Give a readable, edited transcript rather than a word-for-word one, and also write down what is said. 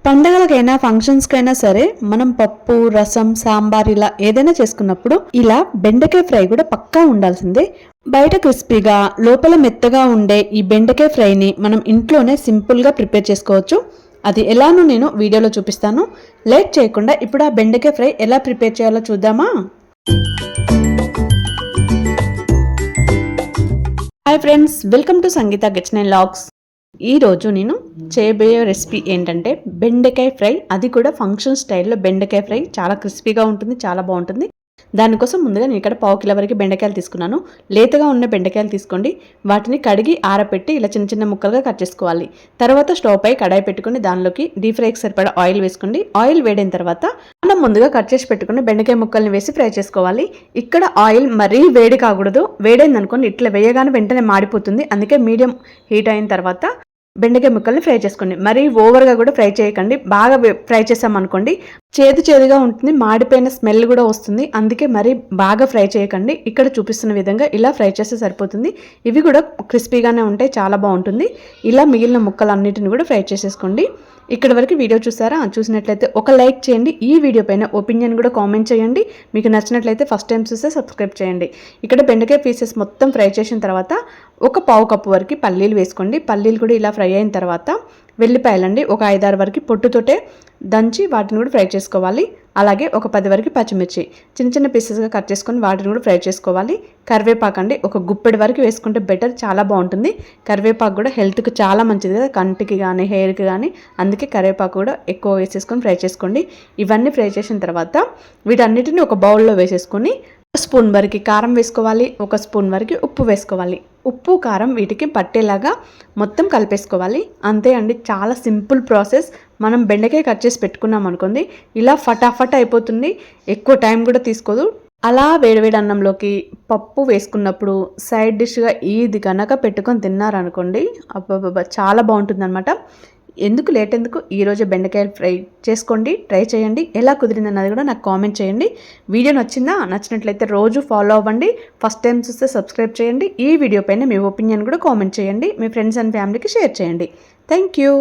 పండగలకైనా ఫంక్షన్స్కైనా సరే మనం పప్పు రసం సాంబార్ ఇలా ఏదైనా చేసుకున్నప్పుడు ఇలా బెండకాయ ఫ్రై కూడా పక్కా ఉండాల్సిందే. బయట క్రిస్పీగా లోపల మెత్తగా ఉండే ఈ బెండకాయ ఫ్రైని మనం ఇంట్లోనే సింపుల్గా ప్రిపేర్ చేసుకోవచ్చు. అది ఎలానో నేను వీడియోలో చూపిస్తాను. లేట్ చేయకుండా ఇప్పుడు ఆ బెండకాయ ఫ్రై ఎలా ప్రిపేర్ చేయాలో చూద్దామా. Hi friends, welcome to Sangeeta kitchen and vlogs. ఈరోజు నేను చేయబోయే రెసిపీ ఏంటంటే బెండకాయ ఫ్రై. అది కూడా ఫంక్షన్ స్టైల్లో బెండకాయ ఫ్రై. చాలా క్రిస్పీగా ఉంటుంది, చాలా బాగుంటుంది. దానికోసం ముందుగా నేను ఇక్కడ 1/2 కిలో వరకు బెండకాయలు తీసుకున్నాను. లేతగా ఉన్న బెండకాయలు తీసుకోండి. వాటిని కడిగి ఆరబెట్టి ఇలా చిన్న చిన్న ముక్కలుగా కట్ చేసుకోవాలి. తర్వాత స్టవ్ పై కడాయి పెట్టుకుని దానిలోకి డీప్ ఫ్రైకి సరిపడా ఆయిల్ వేసుకోండి. ఆయిల్ వేడైన తర్వాత మనం ముందుగా కట్ చేసి పెట్టుకుని బెండకాయ ముక్కల్ని వేసి ఫ్రై చేసుకోవాలి. ఇక్కడ ఆయిల్ మరీ వేడి కాకూడదు. వేడైంది అనుకోండి ఇట్లా వేయగానే వెంటనే మాడిపోతుంది. అందుకే మీడియం హీట్ అయిన తర్వాత బెండకాయ ముక్కల్ని ఫ్రై చేసుకోండి. మరీ ఓవర్గా కూడా ఫ్రై చేయకండి. బాగా ఫ్రై చేసామనుకోండి చేదుగా ఉంటుంది, మాడిపోయిన స్మెల్ కూడా వస్తుంది. అందుకే మరీ బాగా ఫ్రై చేయకండి. ఇక్కడ చూపిస్తున్న విధంగా ఇలా ఫ్రై చేస్తే సరిపోతుంది. ఇవి కూడా క్రిస్పీగానే ఉంటాయి, చాలా బాగుంటుంది. ఇలా మిగిలిన ముక్కలన్నిటిని కూడా ఫ్రై చేసేసుకోండి. ఇక్కడ వరకు వీడియో చూసారా? చూసినట్లయితే ఒక లైక్ చేయండి. ఈ వీడియో పైన ఒపీనియన్ కూడా కామెంట్ చేయండి. మీకు నచ్చినట్లయితే ఫస్ట్ టైం చూస్తే సబ్స్క్రైబ్ చేయండి. ఇక్కడ బెండకాయ పీసెస్ మొత్తం ఫ్రై చేసిన తర్వాత ఒక 1/2 కప్పు వరకు పల్లీలు వేసుకోండి. పల్లీలు కూడా ఇలా ఫ్రై అయిన తర్వాత వెల్లిపాయలండి ఒక 5-6 వరకు పొట్టుతోటే దంచి వాటిని కూడా ఫ్రై చేసుకోవాలి. అలాగే ఒక 10 వరకు పచ్చిమిర్చి చిన్న చిన్న పీసెస్గా కట్ చేసుకొని వాటిని కూడా ఫ్రై చేసుకోవాలి. కరివేపాకు అండి ఒక గుప్పెడు వరకు వేసుకుంటే బెటర్, చాలా బాగుంటుంది. కరివేపాకు కూడా హెల్త్కి చాలా మంచిది కదా, కంటికి కానీ హెయిర్కి కానీ. అందుకే కరివేపాకు కూడా ఎక్కువ వేసేసుకొని ఫ్రై చేసుకోండి. ఇవన్నీ ఫ్రై చేసిన తర్వాత వీటన్నిటిని ఒక బౌల్లో వేసేసుకొని 1 స్పూన్ వరకు కారం వేసుకోవాలి. 1 స్పూన్ వరకు ఉప్పు వేసుకోవాలి. ఉప్పు కారం వీటికి పట్టేలాగా మొత్తం కలిపేసుకోవాలి. అంతే అండి, చాలా సింపుల్ ప్రాసెస్. మనం బెండకాయ కట్ చేసి పెట్టుకున్నాం అనుకోండి ఇలా ఫటాఫట్ అయిపోతుంది. ఎక్కువ టైం కూడా తీసుకోదు. అలా వేడివేడి అన్నంలోకి పప్పు వేసుకున్నప్పుడు సైడ్ డిష్గా ఇది కనుక పెట్టుకొని తిన్నారనుకోండి అబ్బబ్బబ్బా చాలా బాగుంటుంది అనమాట. ఎందుకు లేట్ ఎందుకు, ఈరోజు బెండకాయలు ఫ్రై చేసుకోండి, ట్రై చేయండి. ఎలా కుదిరిందన్నది కూడా నాకు కామెంట్ చేయండి. వీడియో నచ్చినట్లయితే రోజు ఫాలో అవ్వండి. ఫస్ట్ టైం చూస్తే సబ్స్క్రైబ్ చేయండి. ఈ వీడియో పైన మీ ఒపీనియన్ కూడా కామెంట్ చేయండి. మీ ఫ్రెండ్స్ అండ్ ఫ్యామిలీకి షేర్ చేయండి. Thank you.